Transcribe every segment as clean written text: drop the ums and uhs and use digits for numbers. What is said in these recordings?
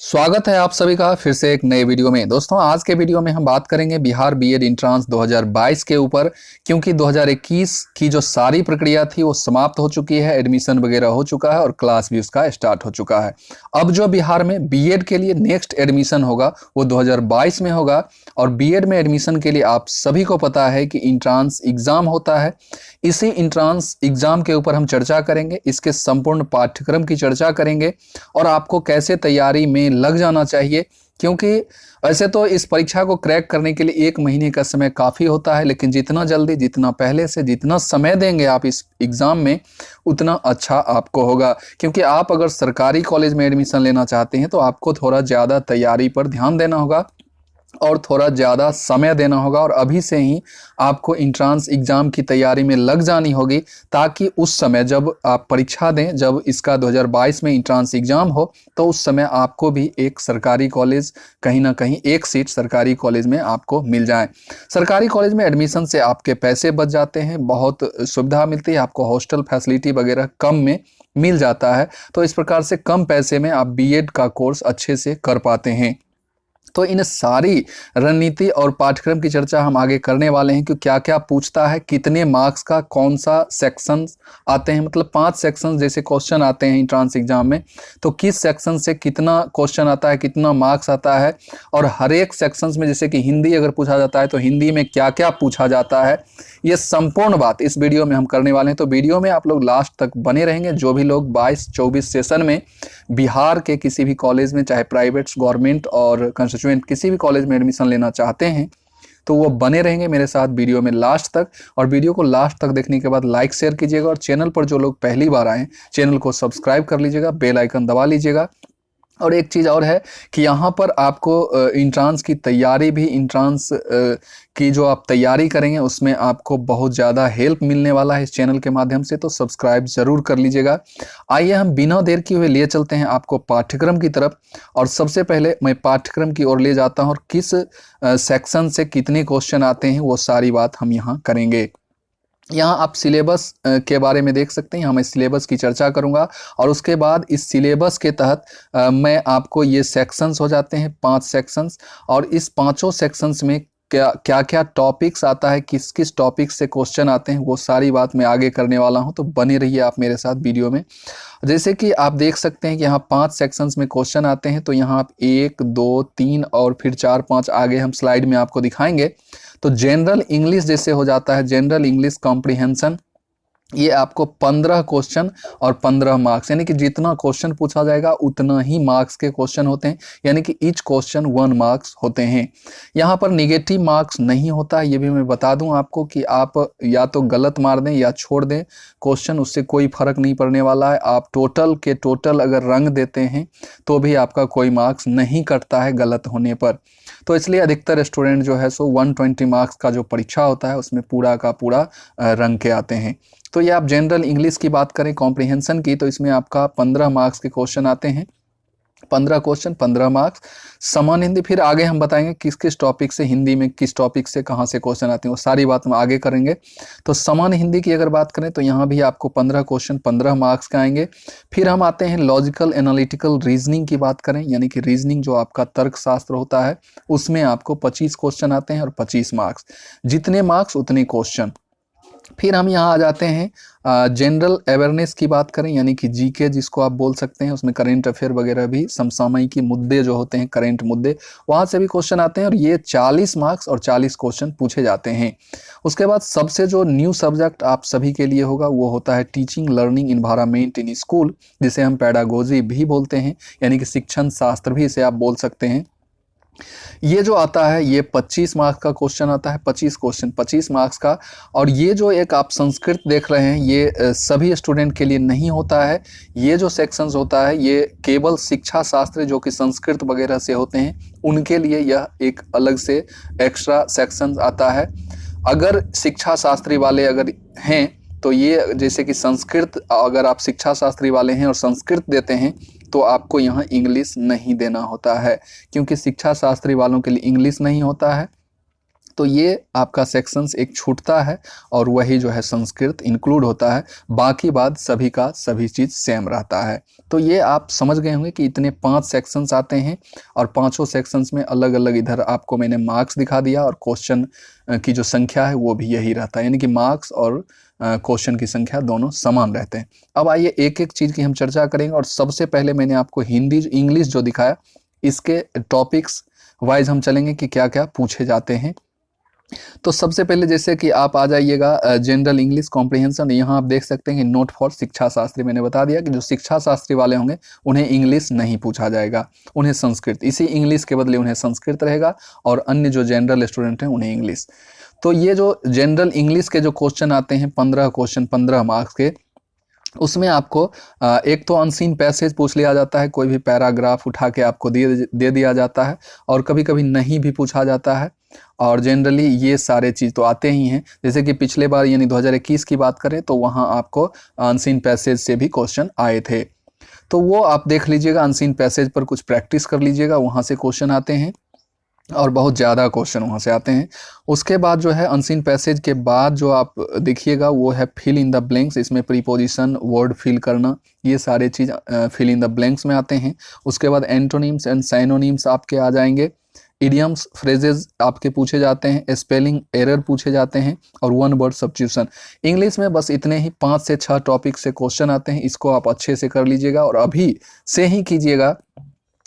स्वागत है आप सभी का फिर से एक नए वीडियो में। दोस्तों, आज के वीडियो में हम बात करेंगे बिहार बीएड इंट्रांस 2022 के ऊपर, क्योंकि 2021 की जो सारी प्रक्रिया थी वो समाप्त हो चुकी है, एडमिशन वगैरह हो चुका है और क्लास भी उसका स्टार्ट हो चुका है। अब जो बिहार में बीएड के लिए नेक्स्ट एडमिशन होगा वो 2022 में होगा। और बीएड में एडमिशन के लिए आप सभी को पता है कि इंट्रांस एग्जाम होता है। इसी इंट्रांस एग्जाम के ऊपर हम चर्चा करेंगे, इसके संपूर्ण पाठ्यक्रम की चर्चा करेंगे और आपको कैसे तैयारी में लग जाना चाहिए, क्योंकि वैसे तो इस परीक्षा को क्रैक करने के लिए 1 महीने का समय काफ़ी होता है, लेकिन जितना जल्दी, जितना पहले से, जितना समय देंगे आप इस एग्ज़ाम में, उतना अच्छा आपको होगा। क्योंकि आप अगर सरकारी कॉलेज में एडमिशन लेना चाहते हैं तो आपको थोड़ा ज़्यादा तैयारी पर ध्यान देना होगा और थोड़ा ज़्यादा समय देना होगा और अभी से ही आपको इंट्रांस एग्ज़ाम की तैयारी में लग जानी होगी, ताकि उस समय जब आप परीक्षा दें, जब इसका 2022 में इंट्रांस एग्ज़ाम हो, तो उस समय आपको भी एक सरकारी कॉलेज, कहीं ना कहीं एक सीट सरकारी कॉलेज में आपको मिल जाए। सरकारी कॉलेज में एडमिशन से आपके पैसे बच जाते हैं, बहुत सुविधा मिलती है, आपको हॉस्टल फैसिलिटी वगैरह कम में मिल जाता है। तो इस प्रकार से कम पैसे में आप बीएड का कोर्स अच्छे से कर पाते हैं। तो इन सारी रणनीति और पाठ्यक्रम की चर्चा हम आगे करने वाले हैं कि क्या क्या पूछता है, कितने मार्क्स का कौन सा सेक्शन आते हैं, मतलब 5 सेक्शन जैसे क्वेश्चन आते हैं इंट्रांस एग्जाम में, तो किस सेक्शन से कितना क्वेश्चन आता है, कितना मार्क्स आता है, और हर एक सेक्शन में जैसे कि हिंदी अगर पूछा जाता है तो हिंदी में क्या क्या पूछा जाता है, ये संपूर्ण बात इस वीडियो में हम करने वाले हैं। तो वीडियो में आप लोग लास्ट तक बने रहेंगे। जो भी लोग 22-24 सेशन में बिहार के किसी भी कॉलेज में, चाहे प्राइवेट, गवर्नमेंट और कंस्टिट्यूएंट, किसी भी कॉलेज में एडमिशन लेना चाहते हैं, तो वो बने रहेंगे मेरे साथ वीडियो में लास्ट तक। और वीडियो को लास्ट तक देखने के बाद लाइक शेयर कीजिएगा और चैनल पर जो लोग पहली बार आए चैनल को सब्सक्राइब कर लीजिएगा, बेल आइकन दबा लीजिएगा। और एक चीज़ और है कि यहाँ पर आपको इंट्रांस की तैयारी भी, इंट्रांस की जो आप तैयारी करेंगे उसमें आपको बहुत ज़्यादा हेल्प मिलने वाला है इस चैनल के माध्यम से, तो सब्सक्राइब ज़रूर कर लीजिएगा। आइए हम बिना देर किए हुए लिए चलते हैं आपको पाठ्यक्रम की तरफ। और सबसे पहले मैं पाठ्यक्रम की ओर ले जाता हूँ और किस सेक्शन से कितने क्वेश्चन आते हैं वो सारी बात हम यहाँ करेंगे। यहाँ आप सिलेबस के बारे में देख सकते हैं, मैं सिलेबस की चर्चा करूँगा और उसके बाद इस सिलेबस के तहत मैं आपको ये सेक्शंस हो जाते हैं 5 सेक्शंस, और इस पांचों सेक्शंस में क्या क्या टॉपिक्स आता है, किस किस टॉपिक से क्वेश्चन आते हैं, वो सारी बात मैं आगे करने वाला हूं। तो बने रहिए आप मेरे साथ वीडियो में। जैसे कि आप देख सकते हैं कि यहाँ 5 सेक्शंस में क्वेश्चन आते हैं, तो यहाँ आप 1, 2, 3 और फिर 4, 5 आगे हम स्लाइड में आपको दिखाएंगे। तो जनरल इंग्लिश जैसे हो जाता है, जनरल इंग्लिश कॉम्प्रिहेंशन, ये आपको 15 क्वेश्चन और 15 मार्क्स, यानी कि जितना क्वेश्चन पूछा जाएगा उतना ही मार्क्स के क्वेश्चन होते हैं, यानी कि ईच क्वेश्चन 1 मार्क्स होते हैं। यहाँ पर निगेटिव मार्क्स नहीं होता, ये भी मैं बता दूं आपको कि आप या तो गलत मार दें या छोड़ दें क्वेश्चन, उससे कोई फर्क नहीं पड़ने वाला है। आप टोटल के टोटल अगर रंग देते हैं तो भी आपका कोई मार्क्स नहीं कटता है गलत होने पर। तो इसलिए अधिकतर स्टूडेंट जो है सो 120 मार्क्स का जो परीक्षा होता है उसमें पूरा का पूरा रंग के आते हैं। तो ये आप जनरल इंग्लिश की बात करें, कॉम्प्रिहेंशन की, तो इसमें आपका 15 मार्क्स के क्वेश्चन आते हैं, 15 क्वेश्चन 15 मार्क्स। सामान्य हिंदी फिर आगे हम बताएंगे किस किस टॉपिक से, हिंदी में किस टॉपिक से कहाँ से क्वेश्चन आते हैं, वो सारी बात हम आगे करेंगे। तो सामान्य हिंदी की अगर बात करें तो यहाँ भी आपको 15 क्वेश्चन 15 मार्क्स के आएंगे। फिर हम आते हैं लॉजिकल एनालिटिकल रीजनिंग की बात करें, यानी कि रीजनिंग जो आपका तर्क शास्त्र होता है, उसमें आपको 25 क्वेश्चन आते हैं और 25 मार्क्स, जितने मार्क्स उतने क्वेश्चन। फिर हम यहाँ आ जाते हैं जनरल अवेयरनेस की बात करें, यानी कि जीके जिसको आप बोल सकते हैं, उसमें करंट अफेयर वगैरह भी, समसामयिक मुद्दे जो होते हैं, करंट मुद्दे, वहाँ से भी क्वेश्चन आते हैं और ये 40 मार्क्स और 40 क्वेश्चन पूछे जाते हैं। उसके बाद सबसे जो न्यू सब्जेक्ट आप सभी के लिए होगा वो होता है teaching learning environment in school, जिसे हम पेडागोजी भी बोलते हैं, यानी कि शिक्षण शास्त्र भी इसे आप बोल सकते हैं। ये जो आता है ये 25 मार्क्स का क्वेश्चन आता है, 25 क्वेश्चन 25 मार्क्स का। और ये जो एक आप संस्कृत देख रहे हैं ये सभी स्टूडेंट के लिए नहीं होता है। ये जो सेक्शंस होता है ये केवल शिक्षा शास्त्र जो कि संस्कृत वगैरह से होते हैं उनके लिए यह एक अलग से एक्स्ट्रा सेक्शन आता है। अगर शिक्षा शास्त्री वाले अगर हैं तो ये, जैसे कि संस्कृत, अगर आप शिक्षा शास्त्री वाले हैं और संस्कृत देते हैं तो आपको यहाँ इंग्लिश नहीं देना होता है, क्योंकि शिक्षा शास्त्री वालों के लिए इंग्लिश नहीं होता है। तो ये आपका सेक्शंस एक छूटता है और वही जो है संस्कृत इंक्लूड होता है, बाकी बात सभी का सभी चीज़ सेम रहता है। तो ये आप समझ गए होंगे कि इतने 5 सेक्शंस आते हैं और पांचों सेक्शंस में अलग अलग इधर आपको मैंने मार्क्स दिखा दिया और क्वेश्चन की जो संख्या है वो भी यही रहता है, यानी कि मार्क्स और क्वेश्चन की संख्या दोनों समान रहते हैं। अब आइए एक एक चीज़ की हम चर्चा करेंगे और सबसे पहले मैंने आपको हिंदी इंग्लिश जो दिखाया इसके टॉपिक्स वाइज हम चलेंगे कि क्या क्या पूछे जाते हैं। तो सबसे पहले जैसे कि आप आ जाइएगा जनरल इंग्लिश कॉम्प्रिहेंशन, यहाँ आप देख सकते हैं कि नोट फॉर शिक्षा शास्त्री, मैंने बता दिया कि जो शिक्षा शास्त्री वाले होंगे उन्हें इंग्लिश नहीं पूछा जाएगा, उन्हें संस्कृत, इसी इंग्लिश के बदले उन्हें संस्कृत रहेगा और अन्य जो जनरल स्टूडेंट हैं उन्हें इंग्लिश। तो ये जो जनरल इंग्लिश के जो क्वेश्चन आते हैं 15 क्वेश्चन 15 मार्क्स के, उसमें आपको एक तो अनसीन पैसेज पूछ लिया जाता है, कोई भी पैराग्राफ उठा के आपको दे दिया जाता है और कभी कभी नहीं भी पूछा जाता है। और जनरली ये सारे चीज़ तो आते ही हैं, जैसे कि पिछले बार यानी 2021 की बात करें तो वहाँ आपको अनसीन पैसेज से भी क्वेश्चन आए थे, तो वो आप देख लीजिएगा, अनसीन पैसेज पर कुछ प्रैक्टिस कर लीजिएगा, वहाँ से क्वेश्चन आते हैं और बहुत ज़्यादा क्वेश्चन वहाँ से आते हैं। उसके बाद जो है अनसीन पैसेज के बाद जो आप देखिएगा वो है फिल इन द ब्लैंक्स, इसमें प्रीपोजिशन वर्ड फिल करना, ये सारे चीज़ फिल इन द ब्लैंक्स में आते हैं। उसके बाद एंटोनिम्स एंड साइनोनिम्स आपके आ जाएंगे, इडियम्स फ्रेजेस आपके पूछे जाते हैं, स्पेलिंग एरर पूछे जाते हैं और वन वर्ड सब्स्टिट्यूशन। इंग्लिश में बस इतने ही 5 से 6 टॉपिक से क्वेश्चन आते हैं, इसको आप अच्छे से कर लीजिएगा और अभी से ही कीजिएगा,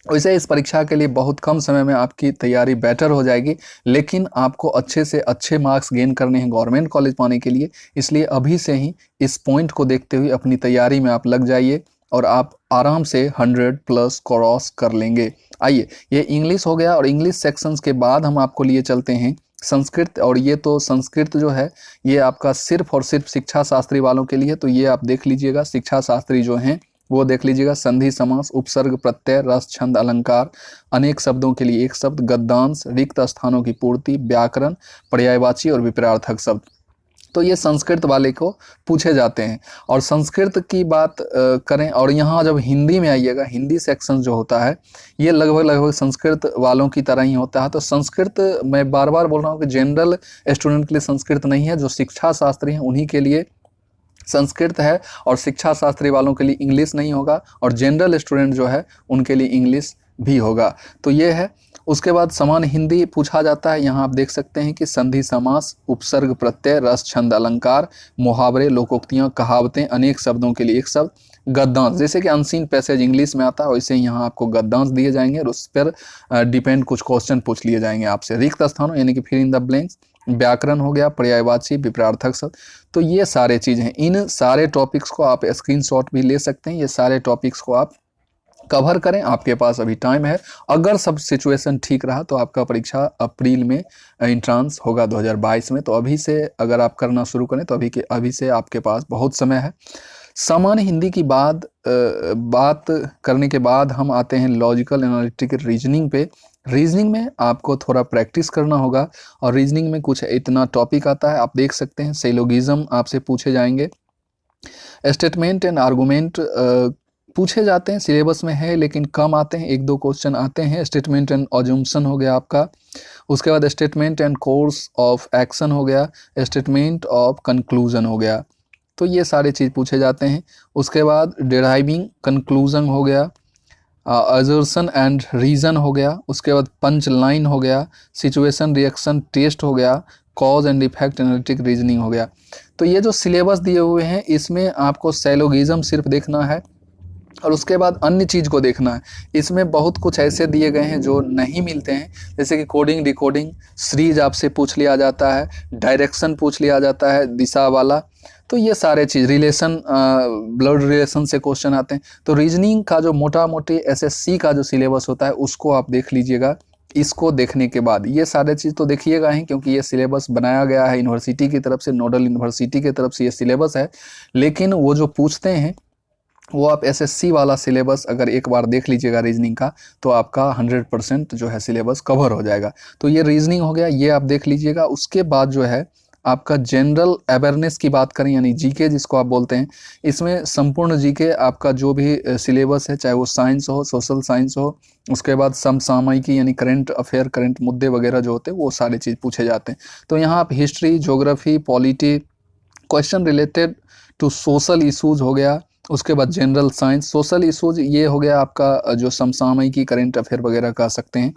वैसे इस परीक्षा के लिए बहुत कम समय में आपकी तैयारी बेटर हो जाएगी, लेकिन आपको अच्छे से अच्छे मार्क्स गेन करने हैं गवर्नमेंट कॉलेज पाने के लिए, इसलिए अभी से ही इस पॉइंट को देखते हुए अपनी तैयारी में आप लग जाइए और आप आराम से 100+ क्रॉस कर लेंगे। आइए, ये इंग्लिश हो गया और इंग्लिश सेक्शंस के बाद हम आपको लिए चलते हैं संस्कृत, और ये तो संस्कृत जो है ये आपका सिर्फ और सिर्फ शिक्षा शास्त्री वालों के लिए, तो ये आप देख लीजिएगा, शिक्षा शास्त्री जो हैं वो देख लीजिएगा, संधि समास, उपसर्ग प्रत्यय, रस छंद अलंकार, अनेक शब्दों के लिए एक शब्द, गद्यांश, रिक्त स्थानों की पूर्ति, व्याकरण, पर्यायवाची और विपरीतार्थक शब्द, तो ये संस्कृत वाले को पूछे जाते हैं। और संस्कृत की बात करें और यहाँ जब हिंदी में आइएगा, हिंदी सेक्शन जो होता है ये लगभग संस्कृत वालों की तरह ही होता है। तो संस्कृत मैं बार बार बोल रहा हूँ कि जनरल स्टूडेंट के लिए संस्कृत नहीं है, जो शिक्षा शास्त्री हैं उन्हीं के लिए संस्कृत है, और शिक्षा शास्त्री वालों के लिए इंग्लिश नहीं होगा और जनरल स्टूडेंट जो है उनके लिए इंग्लिश भी होगा। तो ये है। उसके बाद समान हिंदी पूछा जाता है, यहाँ आप देख सकते हैं कि संधि समास, उपसर्ग प्रत्यय, रस छंद अलंकार, मुहावरे, लोकोक्तियाँ, कहावतें, अनेक शब्दों के लिए एक शब्द, गद्यांश, जैसे कि अनसीन पैसेज इंग्लिश में आता है वैसे ही यहाँ आपको गद्यांश दिए जाएंगे और उस पर डिपेंड कुछ क्वेश्चन पूछ लिए जाएंगे आपसे। रिक्त स्थानों यानी कि फिल इन द ब्लैंक्स, व्याकरण हो गया, पर्यायवाची, विपरीतार्थक शब्द, तो ये सारे चीज़ हैं। इन सारे टॉपिक्स को आप स्क्रीनशॉट भी ले सकते हैं, ये सारे टॉपिक्स को आप कवर करें, आपके पास अभी टाइम है। अगर सब सिचुएशन ठीक रहा तो आपका परीक्षा अप्रैल में इंट्रांस होगा 2022 में, तो अभी से अगर आप करना शुरू करें तो अभी से आपके पास बहुत समय है। सामान्य हिंदी की बात करने के बाद हम आते हैं लॉजिकल एनालिटिकल रीजनिंग पे। रीजनिंग में आपको थोड़ा प्रैक्टिस करना होगा और रीजनिंग में कुछ इतना टॉपिक आता है, आप देख सकते हैं सिलोगिज्म आपसे पूछे जाएंगे, स्टेटमेंट एंड आर्गूमेंट पूछे जाते हैं, सिलेबस में है लेकिन कम आते हैं, 1-2 क्वेश्चन आते हैं। स्टेटमेंट एंड अजम्पशन हो गया आपका, उसके बाद statement and course of action हो गया, स्टेटमेंट ऑफ कंक्लूजन हो गया, तो ये सारे चीज़ पूछे जाते हैं। उसके बाद डिराइविंग कंक्लूजन हो गया, असर्शन एंड रीज़न हो गया, उसके बाद पंच लाइन हो गया, सिचुएशन रिएक्शन टेस्ट हो गया, cause and effect analytic reasoning हो गया। तो ये जो सिलेबस दिए हुए हैं इसमें आपको सिलोगिज्म सिर्फ देखना है और उसके बाद अन्य चीज़ को देखना है। इसमें बहुत कुछ ऐसे दिए गए हैं जो नहीं मिलते हैं, जैसे कि कोडिंग, डिकोडिंग, सीरीज आपसे पूछ लिया जाता है, डायरेक्शन पूछ लिया जाता है, दिशा वाला, तो ये सारे चीज़, रिलेशन, ब्लड रिलेशन से क्वेश्चन आते हैं। तो रीजनिंग का जो मोटा मोटी एसएससी का जो सिलेबस होता है उसको आप देख लीजिएगा। इसको देखने के बाद ये सारे चीज़ तो देखिएगा ही, क्योंकि ये सिलेबस बनाया गया है यूनिवर्सिटी की तरफ से, नोडल यूनिवर्सिटी की तरफ से ये सिलेबस है, लेकिन वो जो पूछते हैं वो आप एसएससी वाला सिलेबस अगर एक बार देख लीजिएगा रीजनिंग का, तो आपका 100% जो है सिलेबस कवर हो जाएगा। तो ये रीजनिंग हो गया, ये आप देख लीजिएगा। उसके बाद जो है आपका जनरल अवेयरनेस की बात करें यानी जीके जिसको आप बोलते हैं, इसमें संपूर्ण जीके आपका जो भी सिलेबस है, चाहे वो साइंस हो, सोशल साइंस हो, उसके बाद समसामयिकी यानी करंट अफेयर, करंट मुद्दे वगैरह जो होते हैं वो सारे चीज़ पूछे जाते हैं। तो यहाँ आप history, geography, polity, question related to social issues हो गया, उसके बाद जनरल साइंस, सोशल इशूज़ ये हो गया आपका जो समसामयिकी, करंट अफेयर वगैरह कह सकते हैं,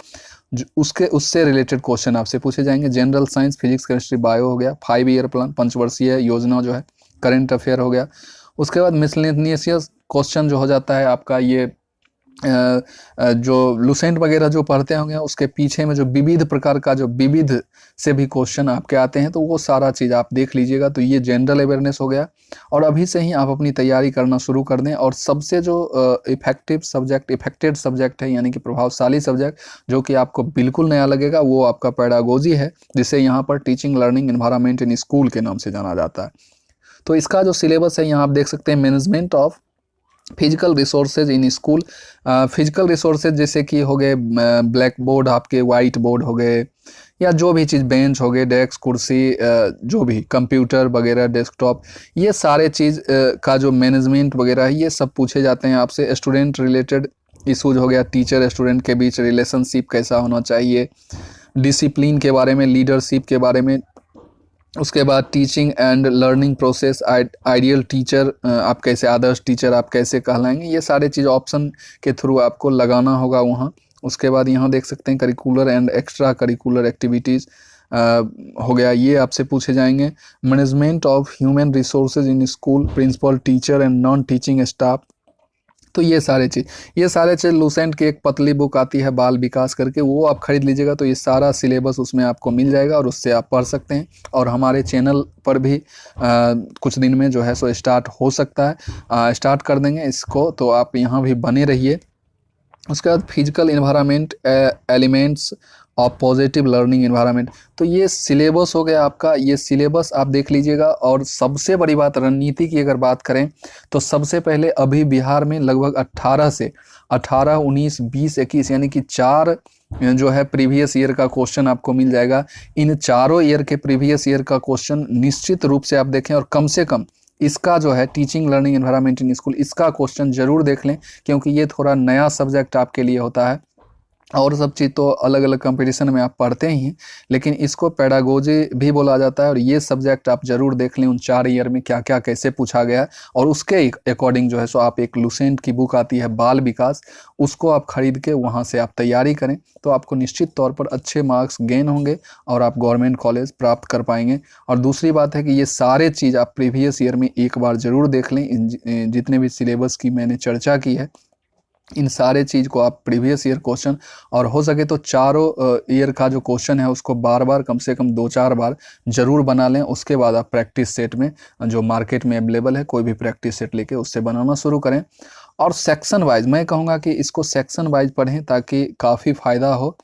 उससे रिलेटेड क्वेश्चन आपसे पूछे जाएंगे। General science, physics, chemistry, bio हो गया, 5 ईयर प्लान, पंचवर्षीय योजना जो है, करंट अफेयर हो गया। उसके बाद मिसलेनियस क्वेश्चन जो हो जाता है आपका ये जो लुसेंट वगैरह जो पढ़ते होंगे उसके पीछे में जो विविध प्रकार का जो विविध से भी क्वेश्चन आपके आते हैं, तो वो सारा चीज़ आप देख लीजिएगा। तो ये जनरल अवेयरनेस हो गया, और अभी से ही आप अपनी तैयारी करना शुरू कर दें। और सबसे जो इफेक्टेड सब्जेक्ट है यानी कि प्रभावशाली सब्जेक्ट जो कि आपको बिल्कुल नया लगेगा, वो आपका पेडागोजी है, जिसे यहाँ पर teaching learning environment in school के नाम से जाना जाता है। तो इसका जो सिलेबस है यहाँ आप देख सकते हैं, management of physical resources in school. Physical resources जैसे कि हो गए ब्लैक बोर्ड, आपके वाइट बोर्ड हो गए, या जो भी चीज़, बेंच हो गए, डेस्क, कुर्सी, जो भी कंप्यूटर वगैरह, डेस्कटॉप, ये सारे चीज़ का जो मैनेजमेंट वगैरह है ये सब पूछे जाते हैं आपसे। स्टूडेंट रिलेटेड इशूज हो गया, टीचर स्टूडेंट के बीच रिलेशनशिप कैसा होना चाहिए, डिसिप्लिन के बारे में, लीडरशिप के बारे में। उसके बाद teaching and learning process, ideal teacher, आप कैसे, आदर्श टीचर आप कैसे कहलाएंगे, ये सारे चीज़ ऑप्शन के थ्रू आपको लगाना होगा वहाँ। उसके बाद यहाँ देख सकते हैं curricular and extra curricular activities हो गया, ये आपसे पूछे जाएंगे। Management of human resources in school, principal, teacher and non teaching staff. तो ये सारे चीज़ लुसेंट की एक पतली बुक आती है बाल विकास करके, वो आप खरीद लीजिएगा, तो ये सारा सिलेबस उसमें आपको मिल जाएगा और उससे आप पढ़ सकते हैं। और हमारे चैनल पर भी कुछ दिन में जो है सो स्टार्ट हो सकता है, स्टार्ट कर देंगे इसको, तो आप यहाँ भी बने रहिए। उसके बाद physical environment, elements of positive learning environment. तो ये सिलेबस हो गया आपका, ये सिलेबस आप देख लीजिएगा। और सबसे बड़ी बात रणनीति की अगर बात करें तो सबसे पहले अभी बिहार में लगभग 18, 19, 20, 21 यानी कि 4 जो है प्रीवियस ईयर का क्वेश्चन आपको मिल जाएगा। इन चारों ईयर के प्रीवियस ईयर का क्वेश्चन निश्चित रूप से आप देखें, और कम से कम इसका जो है teaching learning environment in school, इसका क्वेश्चन जरूर देख लें, क्योंकि ये थोड़ा नया सब्जेक्ट आपके लिए होता है। और सब चीज़ तो अलग अलग कंपटीशन में आप पढ़ते ही हैं, लेकिन इसको पेडागोजी भी बोला जाता है। और ये सब्जेक्ट आप जरूर देख लें, उन 4 ईयर में क्या क्या कैसे पूछा गया है, और उसके अकॉर्डिंग जो है सो आप एक लुसेंट की बुक आती है बाल विकास, उसको आप खरीद के वहाँ से आप तैयारी करें, तो आपको निश्चित तौर पर अच्छे मार्क्स गेन होंगे और आप गवर्नमेंट कॉलेज प्राप्त कर पाएंगे। और दूसरी बात है कि ये सारे चीज़ आप प्रीवियस ईयर में एक बार ज़रूर देख लें। जितने भी सिलेबस की मैंने चर्चा की है, इन सारे चीज़ को आप प्रीवियस ईयर क्वेश्चन, और हो सके तो चारों ईयर का जो क्वेश्चन है उसको बार बार, कम से कम 2-4 बार ज़रूर बना लें। उसके बाद आप प्रैक्टिस सेट में, जो मार्केट में अवेलेबल है, कोई भी प्रैक्टिस सेट लेके उससे बनाना शुरू करें। और सेक्शन वाइज मैं कहूँगा कि इसको सेक्शन वाइज पढ़ें, ताकि काफ़ी फ़ायदा हो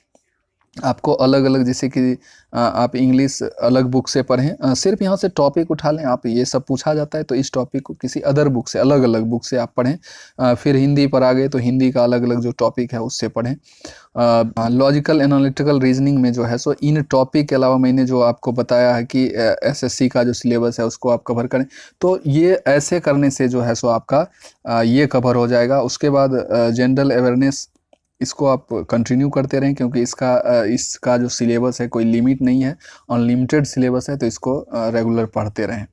आपको। अलग अलग, जैसे कि आप इंग्लिश अलग बुक से पढ़ें, सिर्फ यहाँ से टॉपिक उठा लें आप, ये सब पूछा जाता है तो इस टॉपिक को किसी अदर बुक से, अलग अलग बुक से आप पढ़ें। फिर हिंदी पर आ गए तो हिंदी का अलग अलग जो टॉपिक है उससे पढ़ें। लॉजिकल एनालिटिकल रीजनिंग में जो है सो इन टॉपिक के अलावा मैंने जो आपको बताया है कि एसएससी का जो सिलेबस है उसको आप कवर करें, तो ये ऐसे करने से जो है सो आपका ये कवर हो जाएगा। उसके बाद जनरल अवेयरनेस, इसको आप कंटिन्यू करते रहें, क्योंकि इसका जो सिलेबस है कोई लिमिट नहीं है, अनलिमिटेड सिलेबस है, तो इसको रेगुलर पढ़ते रहें।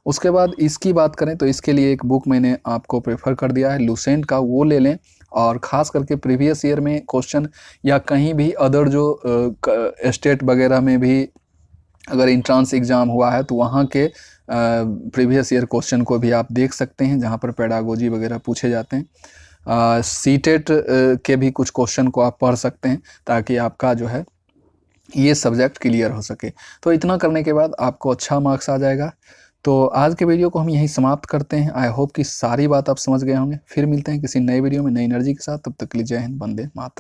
उसके बाद इसकी बात करें तो इसके लिए एक बुक मैंने आपको प्रेफर कर दिया है लुसेंट का, वो ले लें। और ख़ास करके प्रीवियस ईयर में क्वेश्चन, या कहीं भी अदर जो स्टेट वगैरह में भी अगर इंट्रांस एग्ज़ाम हुआ है तो वहाँ के प्रीवियस ईयर क्वेश्चन को भी आप देख सकते हैं, जहाँ पर पेडागोजी वगैरह पूछे जाते हैं। सीटेट के भी कुछ क्वेश्चन को आप पढ़ सकते हैं, ताकि आपका जो है ये सब्जेक्ट क्लियर हो सके। तो इतना करने के बाद आपको अच्छा मार्क्स आ जाएगा। तो आज के वीडियो को हम यहीं समाप्त करते हैं। आई होप कि सारी बात आप समझ गए होंगे। फिर मिलते हैं किसी नए वीडियो में नई एनर्जी के साथ। तब तक के लिए जय हिंद, वंदे मातरम।